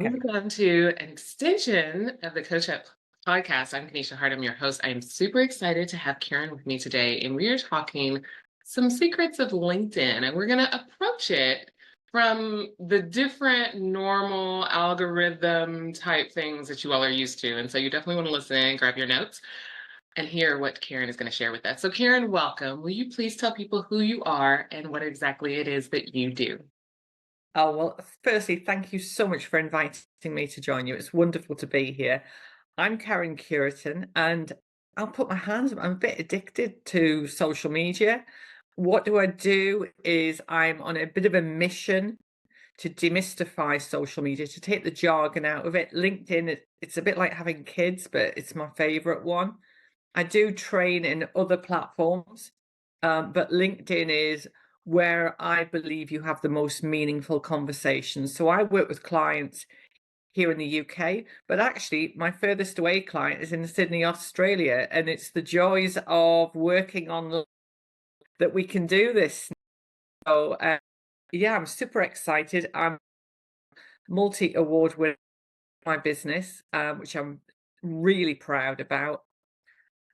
Okay. Welcome to an extension of the Coach Up podcast. I'm Kanisha Hart. I'm your host. I am super excited to have Karen with me today, and we are talking some secrets of LinkedIn, and we're going to approach it from the different normal algorithm type things that you all are used to. And so you definitely want to listen in, grab your notes, and hear what Karen is going to share with us. So, Karen, welcome. Will you please tell people who you are and what exactly it is that you do? Oh, well, firstly, thank you so much for inviting me to join you. It's wonderful to be here. I'm Karen Cureton, and I'll put my hands up. I'm a bit addicted to social media. What do I do is I'm on a bit of a mission to demystify social media, to take the jargon out of it. LinkedIn, it's a bit like having kids, but it's my favorite one. I do train in other platforms, but LinkedIn is where I believe you have the most meaningful conversations. So I work with clients here in the UK, but actually my furthest away client is in Sydney, Australia, and it's the joys of working on that we can do this. So yeah, I'm super excited. I'm multi-award winner my business, which I'm really proud about.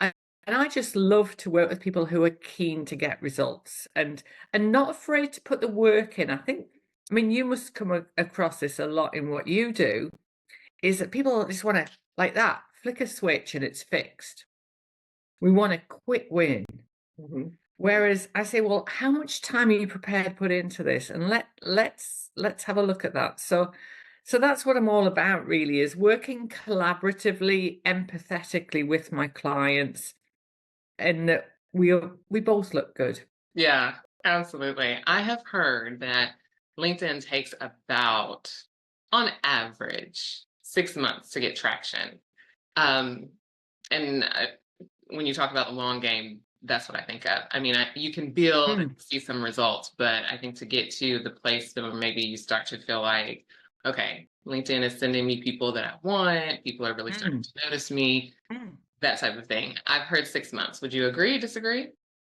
And and I just love to work with people who are keen to get results and not afraid to put the work in. I mean, you must come across this a lot in what you do, is that people just want to, like that, flick a switch and it's fixed. We want a quick win. Mhm. Whereas I say, well, how much time are you prepared to put into this? And let's have a look at that. So that's what I'm all about really, is working collaboratively, empathetically with my clients, and that we both look good. Yeah, absolutely. I have heard that LinkedIn takes about, on average, 6 months to get traction. Um, and when you talk about the long game, that's what I think of. I mean, you can build and Mm, see some results, but I think to get to the place where maybe you start to feel like, okay, LinkedIn is sending me people that I want, people are really starting mm, to notice me, mm. that type of thing. I've heard 6 months. Would you agree, disagree?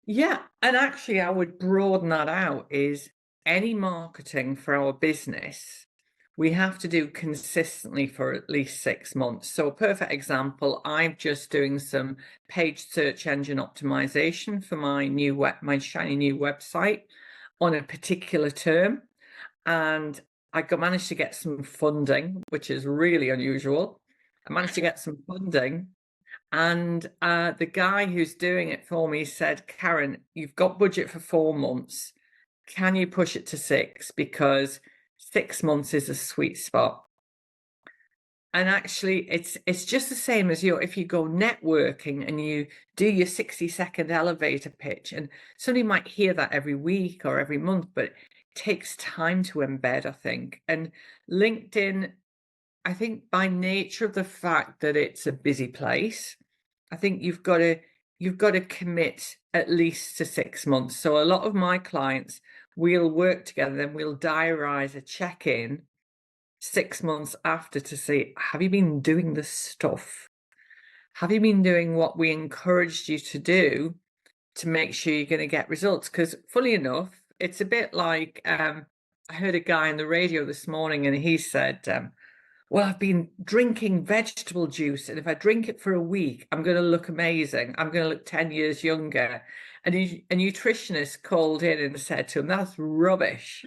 Yeah, and actually I would broaden that out, is any marketing for our business, we have to do consistently for at least 6 months. So a perfect example, I'm just doing some page search engine optimization for my shiny new website on a particular term. And managed to get some funding, which is really unusual. I managed to get some funding, and the guy who's doing it for me said, Karen, you've got budget for 4 months. Can you push it to six? Because 6 months is a sweet spot. And actually, it's just the same as if you go networking and you do your 60-second elevator pitch, and somebody might hear that every week or every month, but it takes time to embed, I think. And LinkedIn, I think by nature of the fact that it's a busy place, I think you've got to commit at least to 6 months. So a lot of my clients, we'll work together, then we'll diarize a check-in 6 months after to say, have you been doing this stuff? Have you been doing what we encouraged you to do to make sure you're going to get results? Because fully enough, it's a bit like I heard a guy on the radio this morning and he said, well, I've been drinking vegetable juice, and if I drink it for a week, I'm going to look amazing. I'm going to look 10 years younger. And a nutritionist called in and said to him, that's rubbish.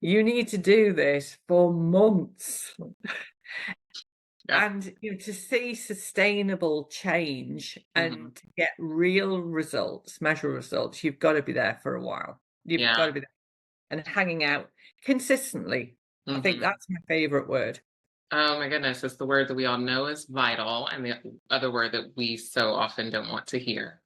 You need to do this for months. Yeah. And to see sustainable change Hmm. and to get real results, measure results, you've got to be there for a while. You've got Yeah. to be there and hanging out consistently. I think Hmm. that's my favorite word. Oh my goodness, it's the word that we all know is vital, and the other word that we so often don't want to hear.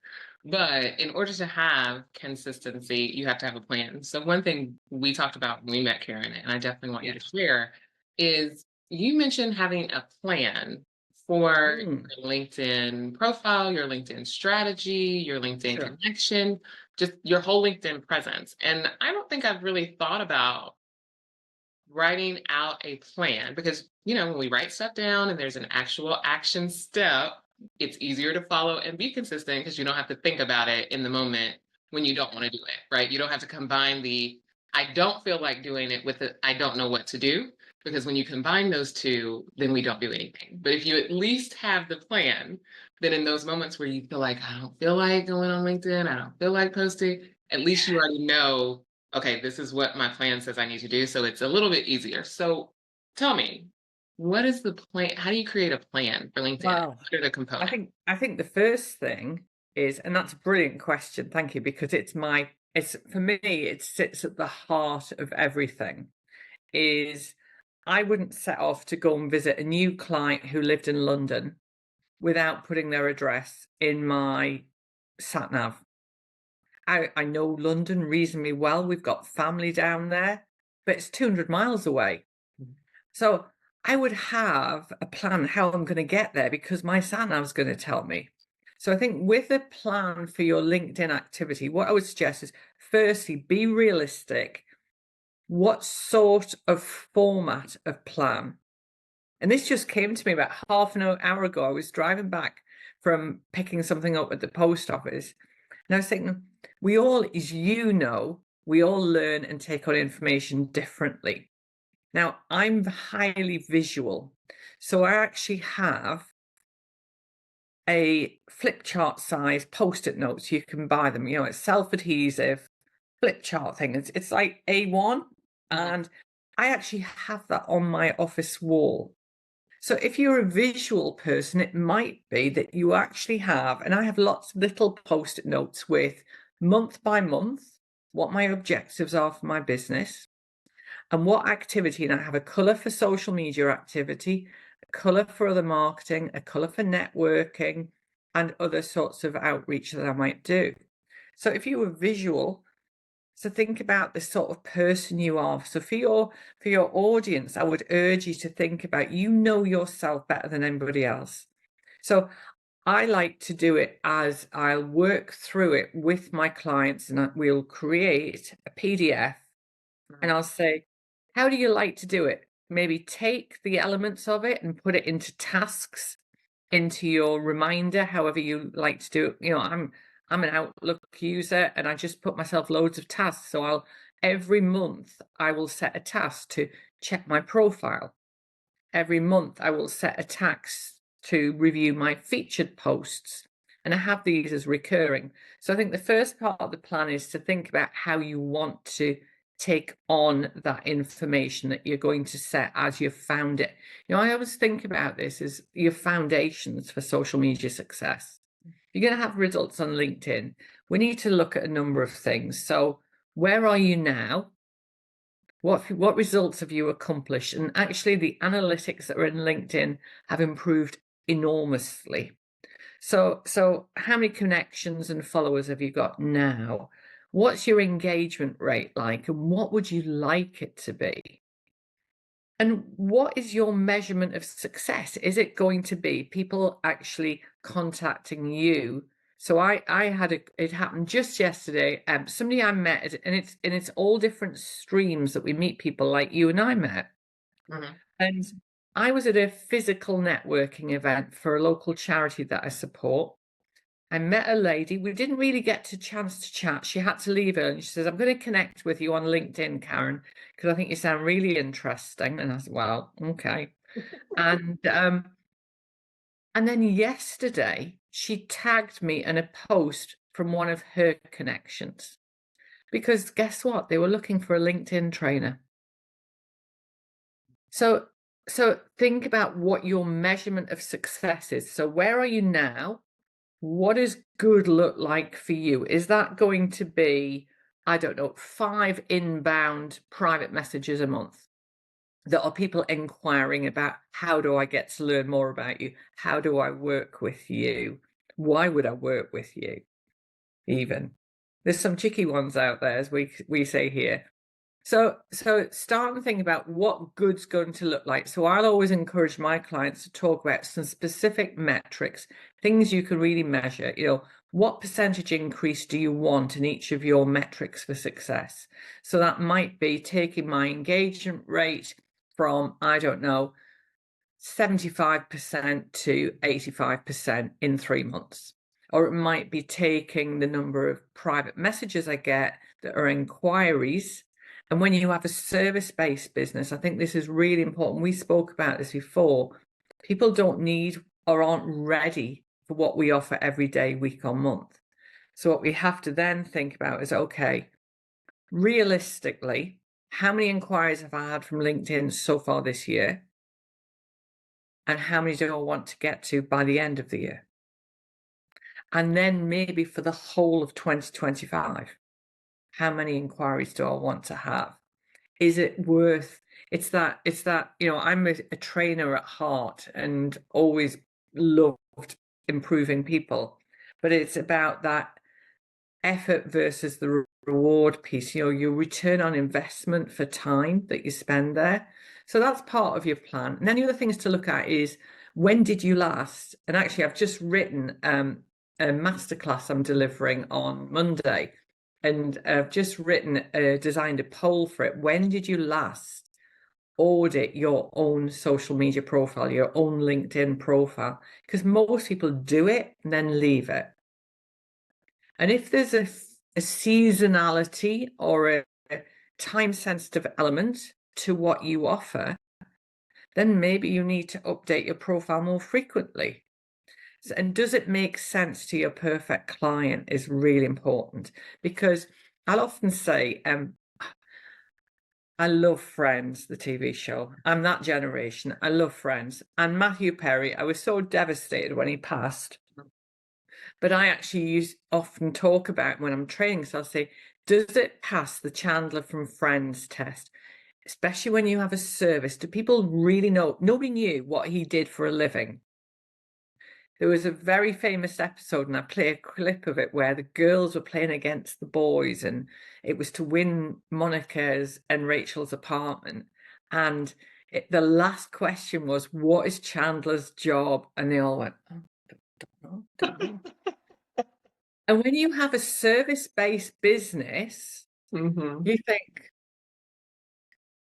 But in order to have consistency, you have to have a plan. So, one thing we talked about when we met, Karen, and I definitely want you Yeah. to share, is you mentioned having a plan for Mm, your LinkedIn profile, your LinkedIn strategy, your LinkedIn sure. connection, just your whole LinkedIn presence. And I don't think I've really thought about writing out a plan because when we write stuff down and there's an actual action step, it's easier to follow and be consistent because you don't have to think about it in the moment when you don't want to do it, right? You don't have to combine the I don't feel like doing it with the I don't know what to do, because when you combine those two, then we don't do anything. But if you at least have the plan, then in those moments where you feel like, I don't feel like going on LinkedIn, I don't feel like posting, at least you already know, okay, this is what my plan says I need to do. So it's a little bit easier. So tell me, what is the plan? How do you create a plan for LinkedIn? Well, What are the I components? think I think the first thing is, and that's a brilliant question, thank you, because it's for me, it sits at the heart of everything, is I wouldn't set off to go and visit a new client who lived in London without putting their address in my sat nav. I know London reasonably well. We've got family down there, but it's 200 miles away. So I would have a plan how I'm going to get there because my sat nav's going to tell me. So I think with a plan for your LinkedIn activity, what I would suggest is firstly, be realistic. What sort of format of plan? And this just came to me about half an hour ago. I was driving back from picking something up at the post office. And I was thinking, we all, as you know, we all learn and take on information differently. Now, I'm highly visual. So I actually have a flip chart size post-it notes. You can buy them, it's self-adhesive flip chart thing. It's like A1. Mhm. And I actually have that on my office wall. So if you're a visual person, it might be that you actually have, and I have lots of little post-it notes with month by month what my objectives are for my business and what activity. And I have a color for social media activity, a color for other marketing, a color for networking, and other sorts of outreach that I might do. So if you were visual, so think about the sort of person you are. So for your audience, I would urge you to think about, yourself better than anybody else. So I like to do it as I'll work through it with my clients and we'll create a PDF and I'll say, how do you like to do it? Maybe take the elements of it and put it into tasks, into your reminder, however you like to do it. I'm an Outlook user and I just put myself loads of tasks. So every month I will set a task to check my profile. Every month I will set a task to review my featured posts. And I have these as recurring. So I think the first part of the plan is to think about how you want to take on that information that you're going to set as you've found it. I always think about this as your foundations for social media success. You're going to have results on LinkedIn. We need to look at a number of things. So where are you now? What results have you accomplished? And actually, the analytics that are in LinkedIn have improved enormously. So how many connections and followers have you got now? What's your engagement rate like? And what would you like it to be? And what is your measurement of success? Is it going to be people actually contacting you? So it happened just yesterday. Somebody I met, and it's all different streams that we meet people like you and I met. Mhm. And I was at a physical networking event for a local charity that I support. I met a lady. We didn't really get to chance to chat. She had to leave early. She says, I'm going to connect with you on LinkedIn, Karen, because I think you sound really interesting. And I said, well, okay. And then yesterday she tagged me in a post from one of her connections. Because guess what? They were looking for a LinkedIn trainer. So think about what your measurement of success is. So where are you now? What does good look like for you? Is that going to be, I don't know, 5 inbound private messages a month that are people inquiring about how do I get to learn more about you? How do I work with you? Why would I work with you? Even there's some cheeky ones out there, as we say here. So start and think about what good's going to look like. So I'll always encourage my clients to talk about some specific metrics, things you can really measure. What percentage increase do you want in each of your metrics for success? So that might be taking my engagement rate from, I don't know, 75% to 85% in 3 months. Or it might be taking the number of private messages I get that are inquiries And when you have a service-based business, I think this is really important. We spoke about this before. People don't need or aren't ready for what we offer every day, week or month. So what we have to then think about is, okay, realistically, how many inquiries have I had from LinkedIn so far this year? And how many do I want to get to by the end of the year? And then maybe for the whole of 2025, how many inquiries do I want to have? Is it worth it's that I'm a trainer at heart and always loved improving people, but it's about that effort versus the reward piece, your return on investment for time that you spend there. So that's part of your plan. And then the other things to look at is, when did you last? And actually, I've just written a masterclass I'm delivering on Monday, and I've just designed a poll for it. When did you last audit your own social media profile, your own LinkedIn profile? Because most people do it and then leave it. And if there's a seasonality or a time-sensitive element to what you offer, then maybe you need to update your profile more frequently. And does it make sense to your perfect client is really important, because I'll often say, I love Friends, the TV show. I'm that generation. I love Friends. And Matthew Perry, I was so devastated when he passed. But I actually often talk about when I'm training. So I'll say, does it pass the Chandler from Friends test? Especially when you have a service. Do people really know? Nobody knew what he did for a living. There was a very famous episode, and I play a clip of it, where the girls were playing against the boys, and it was to win Monica's and Rachel's apartment. And the last question was, what is Chandler's job? And they all went, oh, don't know. And when you have a service-based business, you think,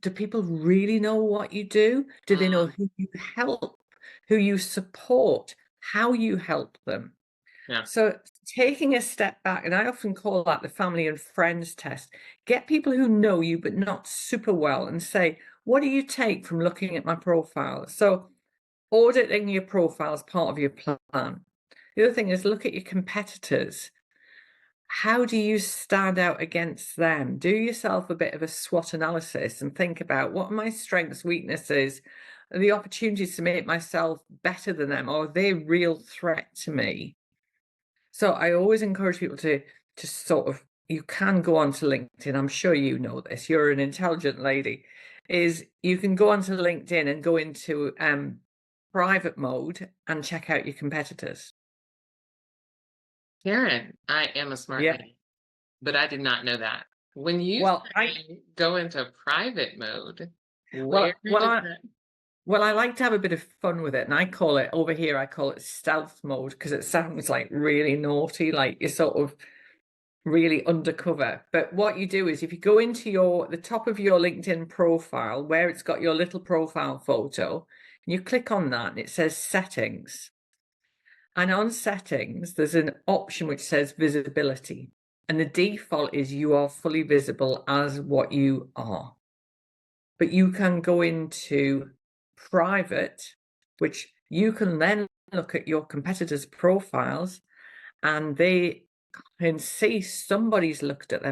do people really know what you do? Do they know who you help, who you support, how you help them? Yeah. So taking a step back, and I often call that the family and friends test. Get people who know you but not super well and say, what do you take from looking at my profile? So auditing your profile is part of your plan. The other thing is, look at your competitors. How do you stand out against them? Do yourself a bit of a SWOT analysis and think about, what are my strengths, weaknesses, the opportunities to make myself better than them, or are they a real threat to me? So I always encourage people to sort of, you can go onto LinkedIn. I'm sure you know this. You're an intelligent lady. Is you can go onto LinkedIn and go into private mode and check out your competitors. Karen, I am a smart Yeah. lady, but I did not know that. When you Well, go into private mode, well, where does well, I, that? well, I like to have a bit of fun with it, and I call it, over here, I call it stealth mode, because it sounds like really naughty, like you're sort of really undercover. But what you do is, if you go into the top of your LinkedIn profile, where it's got your little profile photo, and you click on that, and it says settings. And on settings, there's an option which says visibility. And the default is you are fully visible as what you are. But you can go into private, which you can then look at your competitors' profiles, and they can see somebody's looked at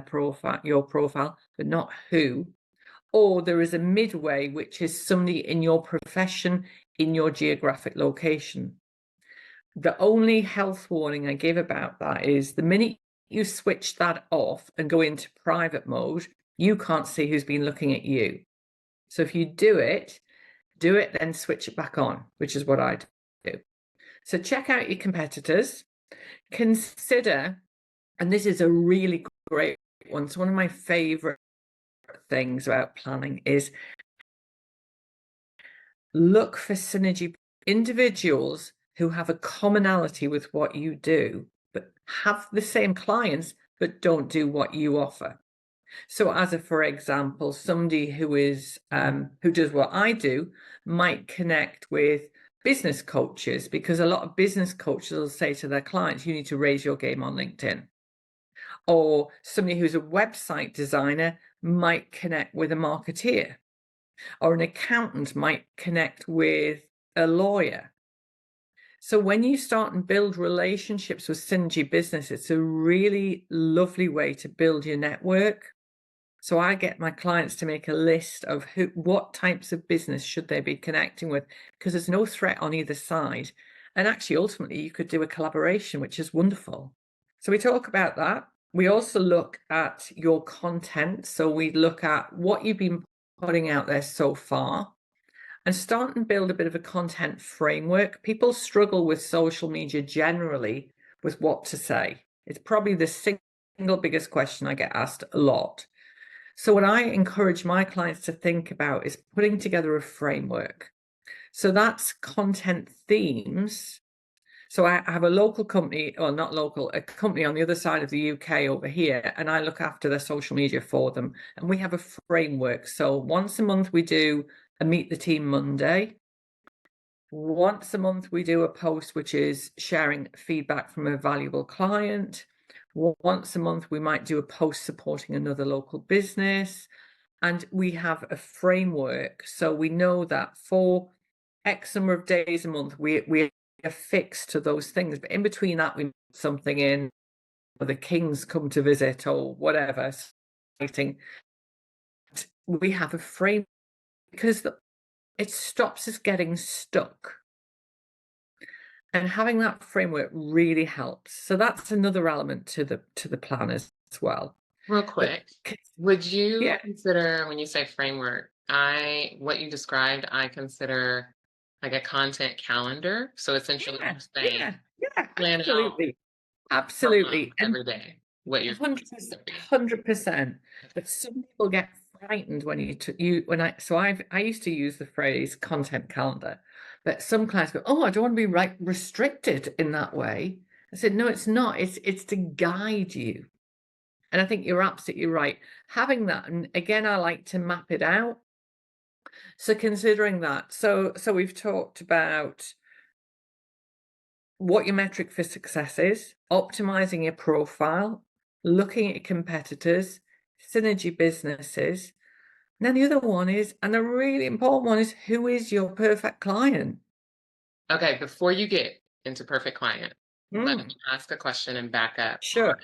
your profile, but not who. Or there is a midway, which is somebody in your profession, in your geographic location. The only health warning I give about that is, the minute you switch that off and go into private mode, you can't see who's been looking at you. So if you do it, then switch it back on, which is what I do. So check out your competitors. Consider, and this is a really great one, so one of my favorite things about planning is, look for synergy, individuals who have a commonality with what you do, but have the same clients, but don't do what you offer. So for example, somebody who does what I do might connect with business coaches, because a lot of business coaches will say to their clients, you need to raise your game on LinkedIn. Or somebody who's a website designer might connect with a marketeer, or an accountant might connect with a lawyer. So when you start and build relationships with synergy business, it's a really lovely way to build your network. So I get my clients to make a list of what types of business should they be connecting with, because there's no threat on either side. And actually, ultimately, you could do a collaboration, which is wonderful. So we talk about that. We also look at your content. So we look at what you've been putting out there so far and start and build a bit of a content framework. People struggle with social media generally with what to say. It's probably the single biggest question I get asked a lot. So what I encourage my clients to think about is putting together a framework. So that's content themes. So I have a local company, or not local, a company on the other side of the UK over here, and I look after their social media for them. And we have a framework. So once a month we do a Meet the Team Monday. Once a month we do a post which is sharing feedback from a valuable client. Once a month we might do a post supporting another local business. And we have a framework. So we know that for X number of days a month, we are fixed to those things. But in between that, we put something in, or the kings come to visit, or whatever. We have a frame because it stops us getting stuck. And having that framework really helps. So that's another element to the plan as well. Real But quick, would you yeah, consider when you say framework, what you described, I consider like a content calendar. So essentially yeah, you're saying yeah, yeah, plan out absolutely. per month Absolutely. And every day what you're going 100%, to be. 100%. But some people get frightened when I used to use the phrase content calendar, but some clients go, "Oh, I don't want to be restricted in that way." I said, "No, it's not. It's to guide you." And I think you're absolutely right. Having that, and again, I like to map it out. So considering that, so we've talked about what your metric for success is, optimizing your profile, looking at your competitors, synergy businesses. And then the other one is, and the really important one is, who is your perfect client? Okay, before you get into perfect client, let me Mm, ask a question and back up on sure.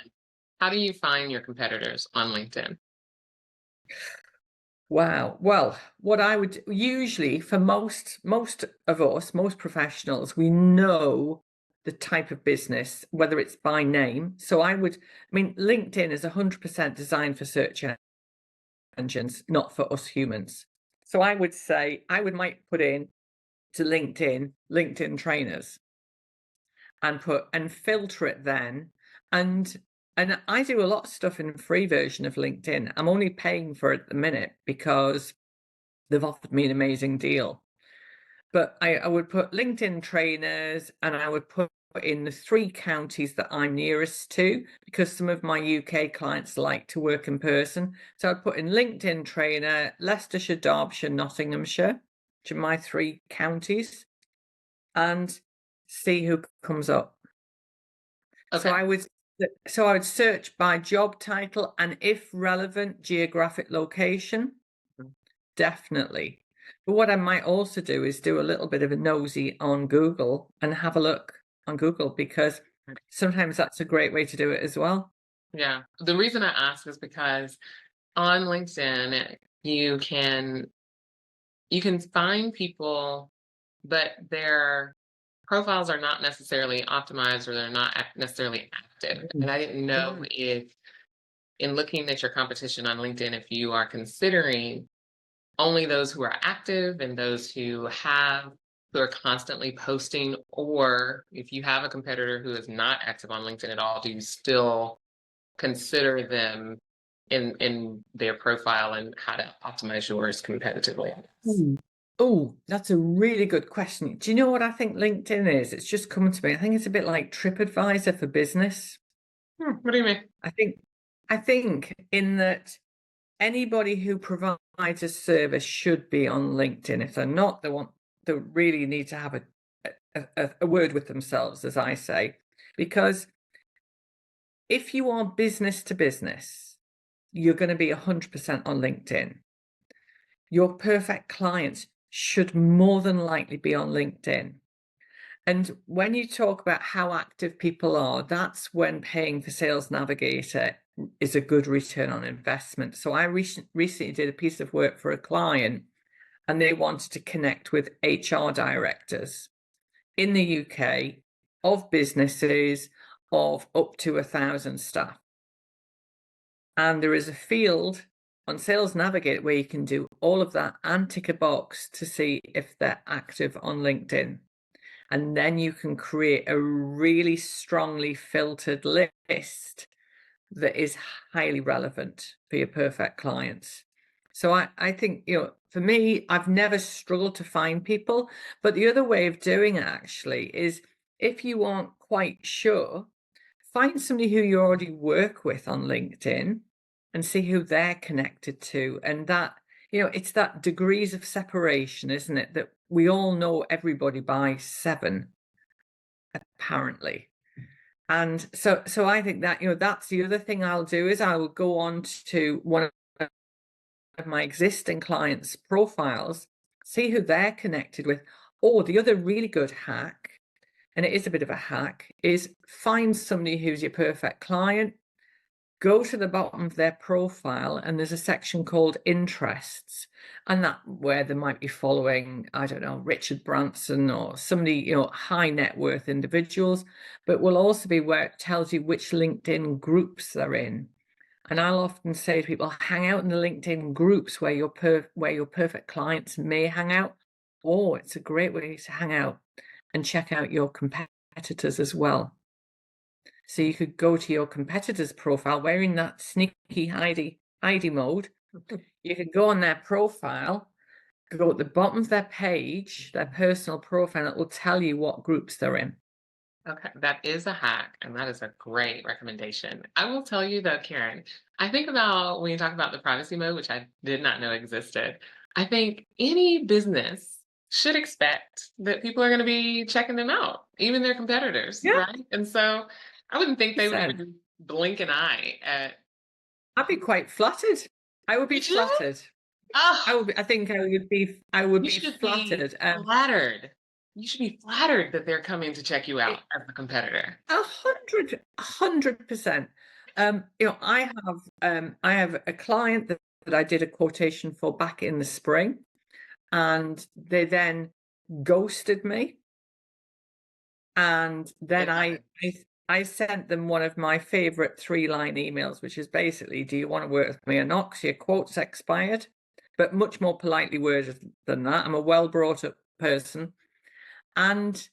how do you find your competitors on LinkedIn? Wow. Well, what I would usually, for most of us, most professionals, we know the type of business, whether it's by name. So I mean, LinkedIn is 100% designed for search engines, not for us humans. So I would say might put in to LinkedIn trainers, and filter it then. And I do a lot of stuff in free version of LinkedIn. I'm only paying for it at the minute because they've offered me an amazing deal. But I would put LinkedIn trainers, and I would put in the 3 counties that I'm nearest to, because some of my UK clients like to work in person. So I'd put in LinkedIn trainer, Leicestershire, Derbyshire, Nottinghamshire, which are my 3 counties, and see who comes up. So Okay. I would search by job title and, if relevant, geographic location. Definitely. But what I might also do is do a little bit of a nosy on Google and have a look on Google, because sometimes that's a great way to do it as well. Yeah. The reason I ask is because on LinkedIn, you can find people, but their profiles are not necessarily optimized or they're not necessarily active. Mm. And I didn't know Right. if, in looking at your competition on LinkedIn, if you are considering only those who are active and those who are constantly posting, or if you have a competitor who is not active on LinkedIn at all, do you still consider them in their profile and how to optimize yours competitively? Oh, that's a really good question. Do you know what I think LinkedIn is? It's just come to me. I think it's a bit like TripAdvisor for business. What do you mean? I think I think in that anybody who provides a service should be on LinkedIn. If they're not, they really need to have a word with themselves, as I say, because if you are business to business, you're going to be 100% on LinkedIn. Your perfect clients should more than likely be on LinkedIn. And when you talk about how active people are, that's when paying for Sales Navigator is a good return on investment. So I recently did a piece of work for a client, and they wanted to connect with HR directors in the UK of businesses of up to 1,000 staff. And there is a field on Sales Navigator where you can do all of that and tick a box to see if they're active on LinkedIn. And then you can create a really strongly filtered list that is highly relevant for your perfect clients. So I think, for me, I've never struggled to find people. But the other way of doing it actually is, if you aren't quite sure, find somebody who you already work with on LinkedIn and see who they're connected to. And that, it's that degrees of separation, isn't it? That we all know everybody by 7, apparently. And so I think that, that's the other thing I'll do, is I will go on to one of my existing clients' profiles, see who they're connected with. Or the other really good hack, and it is a bit of a hack, is find somebody who's your perfect client, go to the bottom of their profile, and there's a section called interests, and that where they might be following, I don't know, Richard Branson or somebody, high net worth individuals, but will also be where it tells you which LinkedIn groups they're in. And I'll often say to people, hang out in the LinkedIn groups where your perfect clients may hang out. Or it's a great way to hang out and check out your competitors as well. So you could go to your competitor's profile wearing that sneaky hidey mode. You could go on their profile, go at the bottom of their page, their personal profile, it will tell you what groups they're in. Okay, that is a hack, and that is a great recommendation. I will tell you though, Karen, I think about when you talk about the privacy mode, which I did not know existed. I think any business should expect that people are going to be checking them out, even their competitors, Yeah, right? And so I wouldn't think they would percent. even blink an eye at. I'd be quite flattered. I would be Would you? flattered. Oh, I think I would you be should be flattered. flattered. You should be flattered that they're coming to check you out It, as a competitor. 100%. I have a client that I did a quotation for back in the spring, and they then ghosted me. And then It happens. I sent them one of my favorite 3-line emails, which is basically, do you want to work with me or not? 'Cause your quote's expired, but much more politely worded than that. I'm a well brought up person. And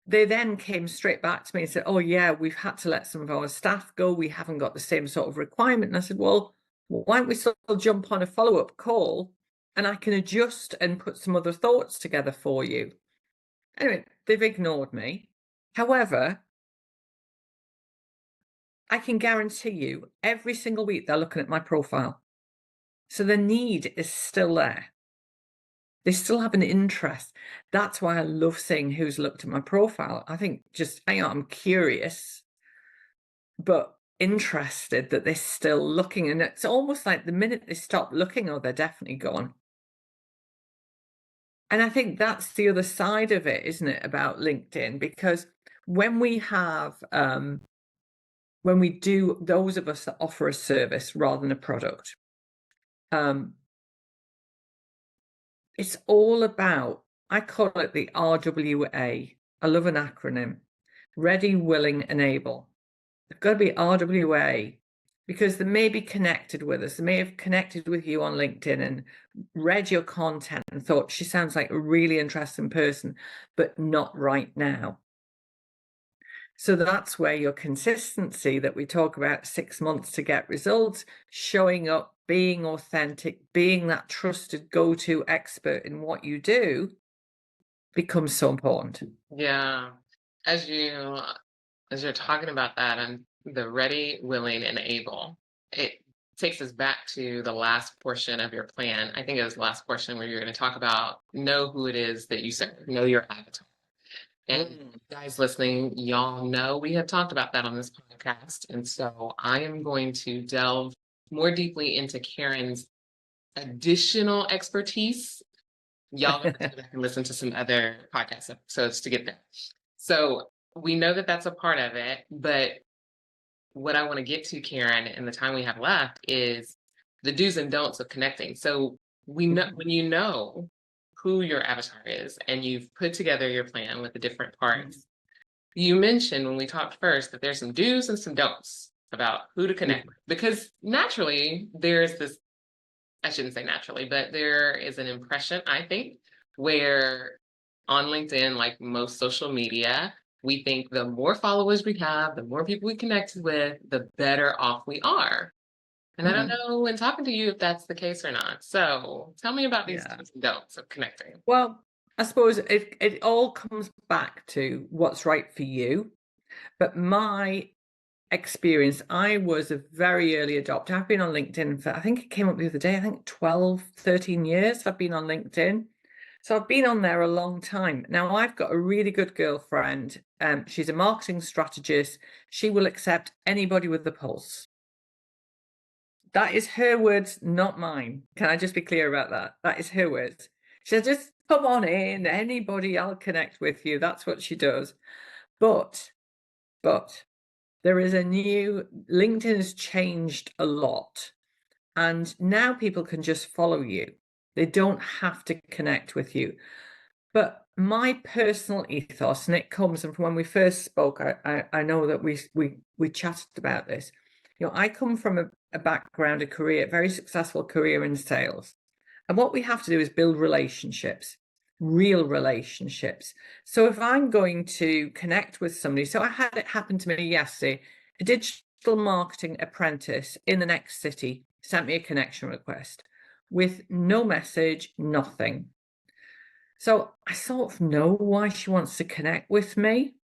they then came straight back to me and said, oh yeah, we've had to let some of our staff go. We haven't got the same sort of requirement. And I said, well, why don't we still jump on a follow-up call, and I can adjust and put some other thoughts together for you. Anyway, they've ignored me. However, I can guarantee you every single week they're looking at my profile. So the need is still there. They still have an interest. That's why I love seeing who's looked at my profile. I think just, I'm curious, but interested that they're still looking. And it's almost like the minute they stop looking, oh, they're definitely gone. And I think that's the other side of it, isn't it, about LinkedIn? Because when we have, when we do, those of us that offer a service rather than a product, it's all about, I call it the RWA. I love an acronym: ready, willing, and able. They've got to be RWA, because they may be connected with us. They may have connected with you on LinkedIn and read your content and thought, she sounds like a really interesting person, but not right now. So that's where your consistency that we talk about, 6 months to get results, showing up, being authentic, being that trusted go-to expert in what you do, becomes so important. Yeah. As you as you're talking about that and the ready, willing, and able, it takes us back to the last portion of your plan. I think it was the last portion where you're going to talk about know who it is that you serve, know your avatar. And guys listening, y'all know we have talked about that on this podcast. And so I am going to delve more deeply into Karen's additional expertise, y'all gonna have to go back and listen to some other podcast episodes to get there. So we know that that's a part of it, but what I want to get to, Karen, in the time we have left is the do's and don'ts of connecting. So we know when you know who your avatar is and you've put together your plan with the different parts. You mentioned when we talked first that there's some do's and some don'ts about who to Yeah. connect with, because naturally there's this, I shouldn't say naturally, but there is an impression, I think, where on LinkedIn, like most social media, we think the more followers we have, the more people we connected with, the better off we are. And I don't Mhm. know in talking to you if that's the case or not. So tell me about these Yeah. do's and don'ts of connecting. Well, I suppose it all comes back to what's right for you. But my experience, I was a very early adopter. I've been on LinkedIn for, I think it came up the other day, I think 12, 13 years I've been on LinkedIn. So I've been on there a long time. Now I've got a really good girlfriend. She's a marketing strategist. She will accept anybody with a pulse. That is her words, not mine. Can I just be clear about that? That is her words. She says, just come on in, anybody, I'll connect with you. That's what she does. But, but there is a new, LinkedIn has changed a lot. And now people can just follow you. They don't have to connect with you. But my personal ethos, and it comes, and from when we first spoke, I know that we chatted about this. You know, I come from a background, a career, very successful career in sales. And what we have to do is build relationships, real relationships. So if I'm going to connect with somebody, so I had it happen to me yesterday, a digital marketing apprentice in the next city sent me a connection request with no message, nothing. So I sort of know why she wants to connect with me.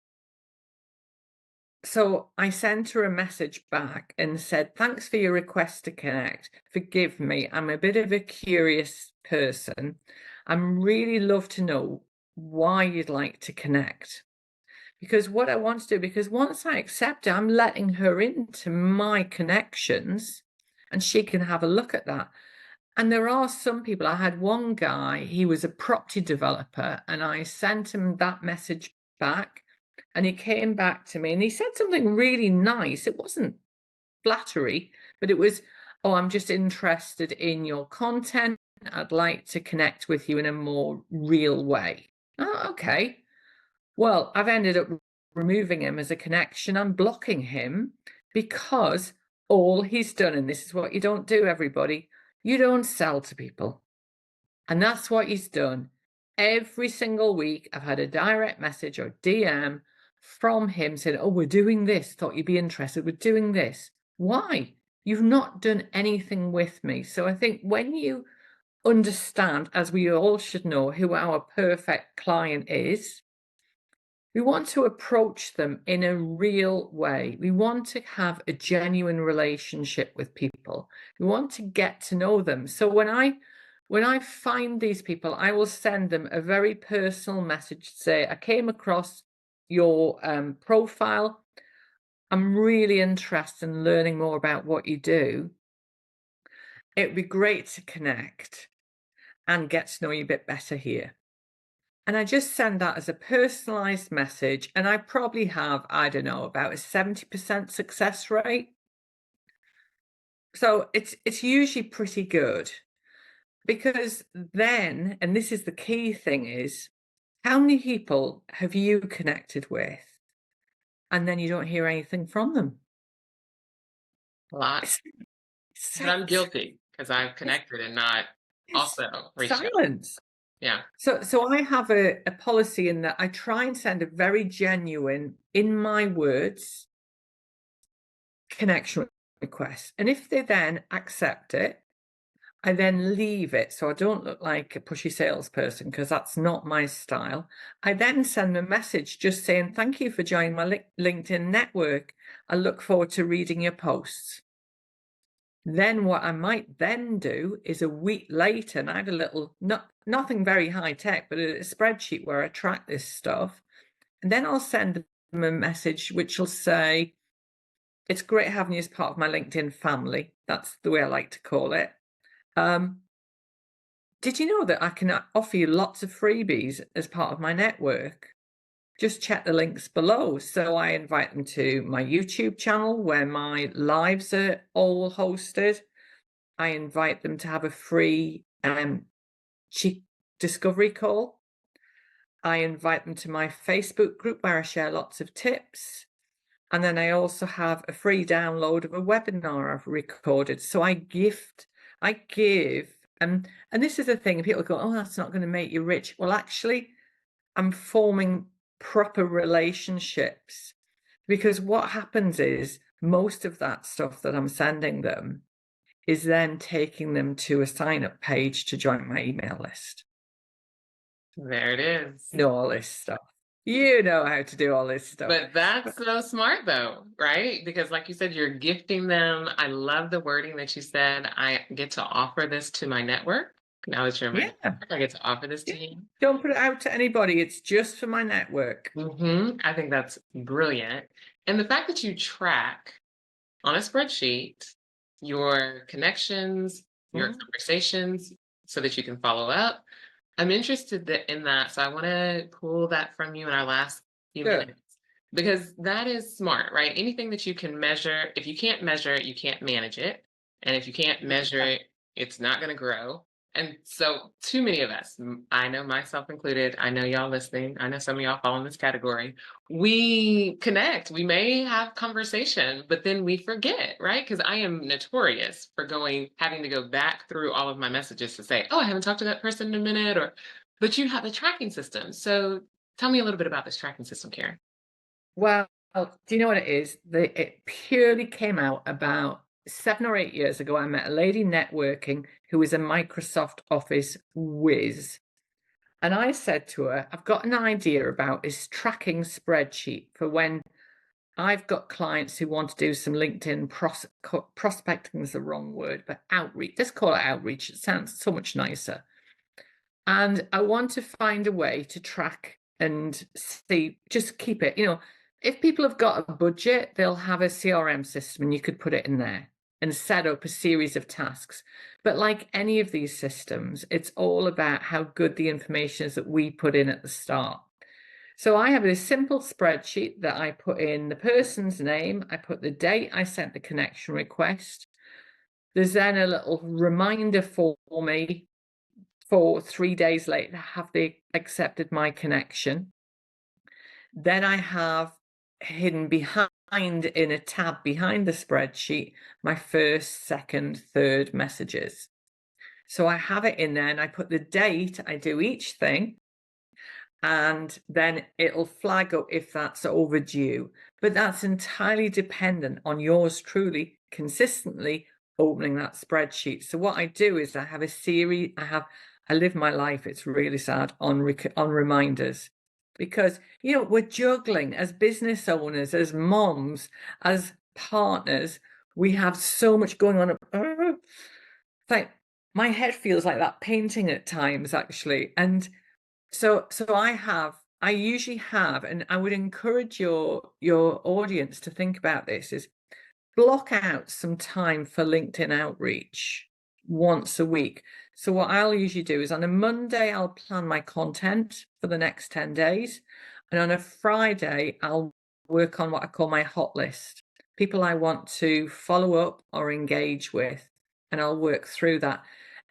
So I sent her a message back and said, thanks for your request to connect. Forgive me, I'm a bit of a curious person. I'm really love to know why you'd like to connect. Because what I want to do, because once I accept it, I'm letting her into my connections and she can have a look at that. And there are some people, I had one guy, he was a property developer, and I sent him that message back, and he came back to me and he said something really nice. It wasn't flattery, but it was, oh, I'm just interested in your content. I'd like to connect with you in a more real way. Oh, okay. Well, I've ended up removing him as a connection. I'm blocking him because all he's done, and this is what you don't do, everybody, you don't sell to people. And that's what he's done. Every single week, I've had a direct message or DM from him saying, oh, we're doing this. Thought you'd be interested. We're doing this. Why? You've not done anything with me. So I think when you understand, as we all should know, who our perfect client is, we want to approach them in a real way. We want to have a genuine relationship with people. We want to get to know them. So when I find these people, I will send them a very personal message to say, I came across your profile. I'm really interested in learning more about what you do. It would be great to connect and get to know you a bit better here. And I just send that as a personalized message. And I probably have, I don't know, about a 70% success rate. So it's usually pretty good because then, and this is the key thing is, how many people have you connected with and then you don't hear anything from them? A lot. It's, But I'm it's, guilty because I've it's, connected and not it's also reached out. silence. Yeah. So I have a policy in that I try and send a very genuine, in my words, connection request. And if they then accept it, I then leave it. So I don't look like a pushy salesperson because that's not my style. I then send them a message just saying, thank you for joining my LinkedIn network. I look forward to reading your posts. Then what I might then do is a week later, and I had a little, nothing very high tech, but a spreadsheet where I track this stuff. And then I'll send them a message which will say, It's great having you as part of my LinkedIn family. That's the way I like to call it. Um, did you know that I can offer you lots of freebies as part of my network? Just check the links below. So I invite them to my YouTube channel where my lives are all hosted. I invite them to have a free cheap discovery call. I invite them to my Facebook group where I share lots of tips. And then I also have a free download of a webinar I've recorded. So I give, and this is the thing, people go, oh, that's not going to make you rich. Well, actually, I'm forming proper relationships, because what happens is most of that stuff that I'm sending them is then taking them to a sign-up page to join my email list. There it is. You know all this stuff. You know how to do all this stuff. But that's so smart though, right? Because like you said, you're gifting them. I love the wording that you said. I get to offer this to my network. Now that you're in my Yeah. network, I get to offer this to you. Don't put it out to anybody. It's just for my network. I think that's brilliant. And the fact that you track on a spreadsheet your connections, your Mm. conversations, so that you can follow up. I'm interested in that. So I want to pull that from you in our last few Good. minutes because that is smart, right? Anything that you can measure, if you can't measure it, you can't manage it. And if you can't measure it, it's not going to grow. And so, too many of us, I know myself included, I know y'all listening, I know some of y'all fall in this category. We connect, we may have conversation, but then we forget, right? Because I am notorious for having to go back through all of my messages to say, oh, I haven't talked to that person in a minute, but you have a tracking system. So, tell me a little bit about this tracking system, Karen. Well, do you know what it is? It purely came out about 7 or 8 years ago. I met a lady networking who is a Microsoft Office whiz. And I said to her, I've got an idea about this tracking spreadsheet for when I've got clients who want to do some LinkedIn prospecting is the wrong word, but outreach. Let's call it outreach. It sounds so much nicer. And I want to find a way to track and see, just keep it, if people have got a budget, they'll have a CRM system and you could put it in there and set up a series of tasks. But like any of these systems, it's all about how good the information is that we put in at the start. So I have this simple spreadsheet that I put in the person's name, I put the date I sent the connection request. There's then a little reminder for me for 3 days later, have they accepted my connection? Then I have hidden behind in a tab behind the spreadsheet my first, second, third messages. So I have it in there and I put the date I do each thing, and then it'll flag up if that's overdue. But that's entirely dependent on yours truly consistently opening that spreadsheet. So what I do is I have a series, I live my life, it's really sad, on reminders. Because, we're juggling as business owners, as moms, as partners. We have so much going on. Like my head feels like that painting at times, actually. And so I usually have, and I would encourage your audience to think about this, is block out some time for LinkedIn outreach once a week. So what I'll usually do is on a Monday, I'll plan my content for the next 10 days. And on a Friday, I'll work on what I call my hot list, people I want to follow up or engage with, and I'll work through that.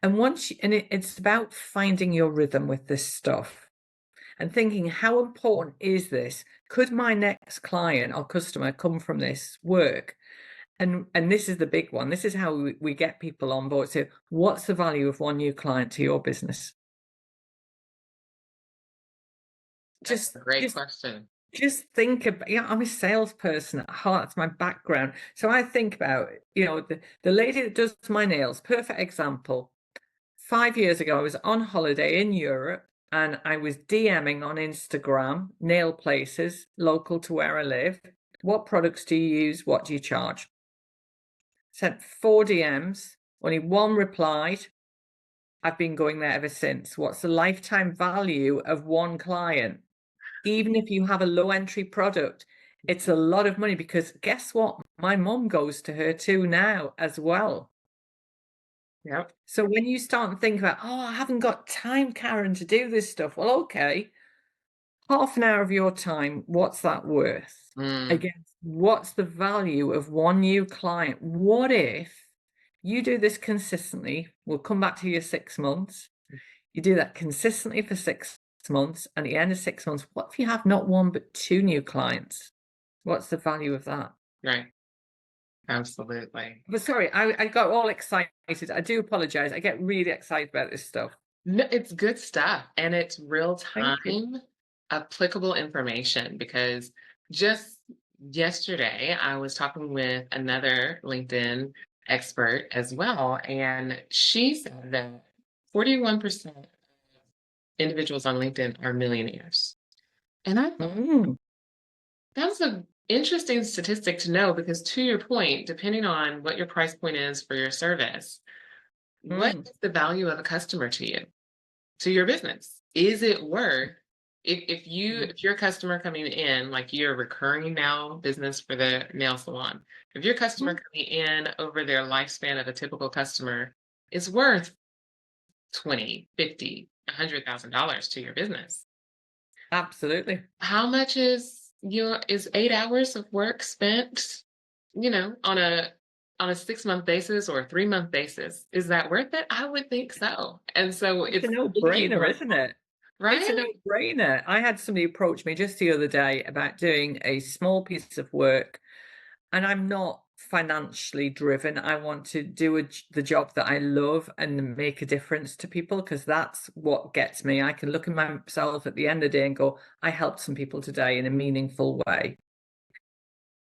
And it's about finding your rhythm with this stuff and thinking, how important is this? Could my next client or customer come from this work? And this is the big one. This is how we get people on board. So what's the value of one new client to your business? That's a great question. Just think about, I'm a salesperson at heart. It's my background. So I think about, the lady that does my nails, perfect example. 5 years ago, I was on holiday in Europe and I was DMing on Instagram, nail places local to where I live. What products do you use? What do you charge? Sent 4 DMs, only one replied. I've been going there ever since. What's the lifetime value of one client? Even if you have a low entry product, it's a lot of money, because guess what? My mum goes to her too now as well. Yep. So when you start and think about, "Oh, I haven't got time, Karen, to do this stuff." Well, okay, half an hour of your time, what's that worth? Mm, Against what's the value of one new client? What if you do this consistently? We'll come back to your 6 months. You do that consistently for 6 months, and at the end of 6 months, what if you have not 1 but 2 new clients? What's the value of that? right. Absolutely. But sorry, I got all excited. I do apologize. I get really excited about this stuff. No, it's good stuff, and it's real Thank you. time applicable information because just yesterday I was talking with another LinkedIn expert as well, and she said that 41% of individuals on LinkedIn are millionaires. And I thought Mm, that's an interesting statistic to know because, to your point, depending on what your price point is for your service, what mm, is the value of a customer to you? To your business? Is it worth mm, if you're a customer coming in, like you're a recurring now business for the nail salon, if your customer mm. coming in over their lifespan of a typical customer is worth 20, 50, $100,000 to your business, Absolutely. how much is 8 hours of work spent, on a 6 month basis or a 3 month basis? Is that worth it? I would think so. And so It's a it's thinking no-brainer, like, isn't it? It's a right? no-brainer. I had somebody approach me just the other day about doing a small piece of work, and I'm not financially driven. I want to do the job that I love and make a difference to people because that's what gets me. I can look at myself at the end of the day and go, I helped some people today in a meaningful way.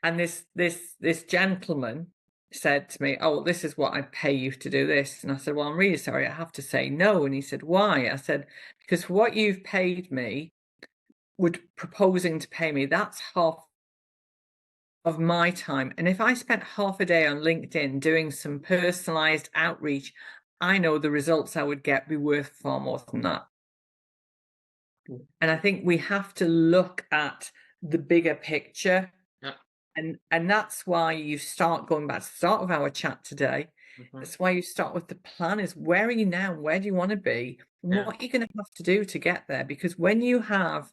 And this gentleman said to me, "Oh, well, this is what I pay you to do this." And I said, "Well, I'm really sorry, I have to say no." And he said, "Why?" I said, "Because what you've paid me, would proposing to pay me, that's half of my time. And if I spent half a day on LinkedIn doing some personalized outreach, I know the results I would get be worth far more than that." And I think we have to look at the bigger picture. Yep. And that's why you start going back to the start of our chat today. Mhm. That's why you start with the plan is where are you now? Where do you want to be? And Yeah. what are you going to have to do to get there? Because when you have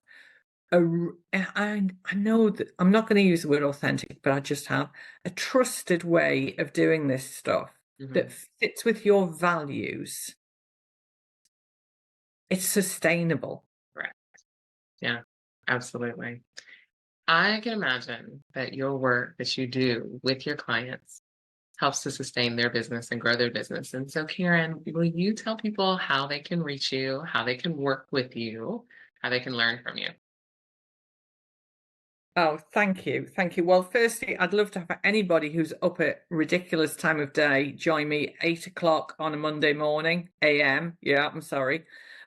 I know that I'm not going to use the word authentic, but I just have a trusted way of doing this stuff that Mhm. fits with your values, it's sustainable. Right. Yeah. Absolutely. I can imagine that your work that you do with your clients helps to sustain their business and grow their business. And so, Karen, will you tell people how they can reach you, how they can work with you, how they can learn from you? Oh, thank you. Thank you. Well, firstly, I'd love to have anybody who's up at ridiculous time of day join me 8 o'clock on a Monday morning, AM. Yeah, I'm sorry.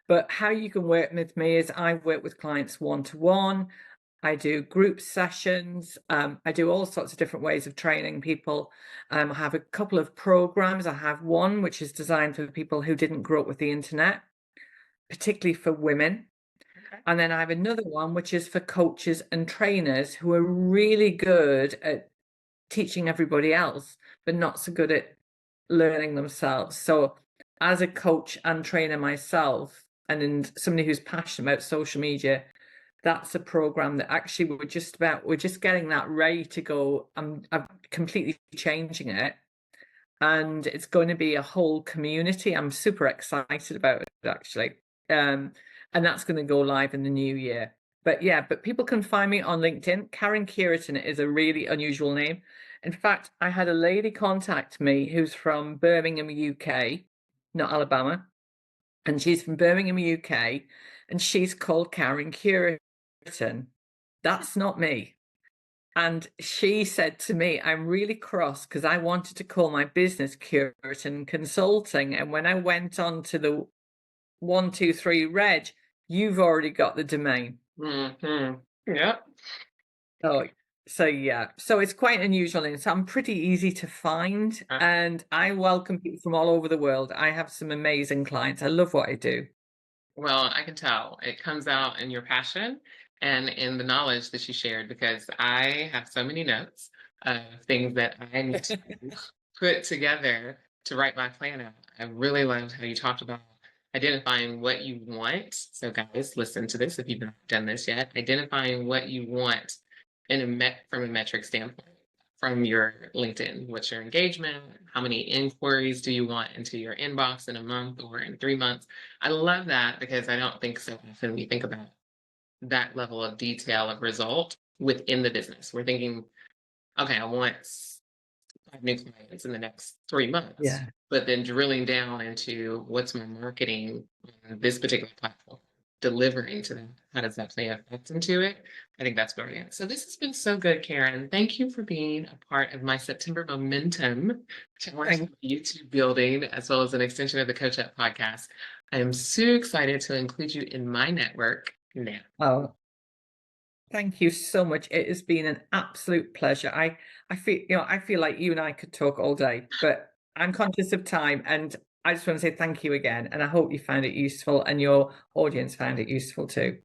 But how you can work with me is I work with clients one to one. I do group sessions. I do all sorts of different ways of training people. I have a couple of programs. I have one which is designed for people who didn't grow up with the internet, particularly for women. Okay. And then I have another one, which is for coaches and trainers who are really good at teaching everybody else, but not so good at learning themselves. So, as a coach and trainer myself, and in somebody who's passionate about social media, that's a program that actually we're just getting that ready to go. I'm completely changing it, and it's going to be a whole community. I'm super excited about it actually. Um, and that's going to go live in the new year. But yeah, but people can find me on LinkedIn. Karen Cureton is a really unusual name. In fact, I had a lady contact me who's from Birmingham, UK, not Alabama, and she's from Birmingham, UK, and she's called Karen Cureton. That's not me. And she said to me, I'm really cross because I wanted to call my business Cureton Consulting. And when I went on to the 123 Reg, you've already got the domain. Hmm. Yep. So, so yeah, so it's quite unusual. And so I'm pretty easy to find. Uh, And I welcome people from all over the world. I have some amazing clients. I love what I do. Well, I can tell it comes out in your passion and in the knowledge that you shared because I have so many notes things that I need to put together to write my plan out. I really loved how you talked about identifying what you want. So, guys, listen to this if you've not done this yet. Identifying what you want from a metric standpoint from your LinkedIn. What's your engagement? How many inquiries do you want into your inbox in a month or in 3 months? I love that because I don't think so often we think about that level of detail of result within the business. We're thinking, okay, I want 5 new clients in the next 3 months, Yeah. but then drilling down into what's my marketing on this particular platform, delivering to them. How does that play effect into it? I think that's brilliant. So this has been so good, Karen. Thank you for being a part of my September Momentum Challenge Thank YouTube building, as well as an extension of the Coach Up podcast. I am so excited to include you in my network now. oh, thank you so much. It has been an absolute pleasure. I feel, I feel like you and I could talk all day, but I'm conscious of time, and I just want to say thank you again. And I hope you found it useful and your audience found it useful too.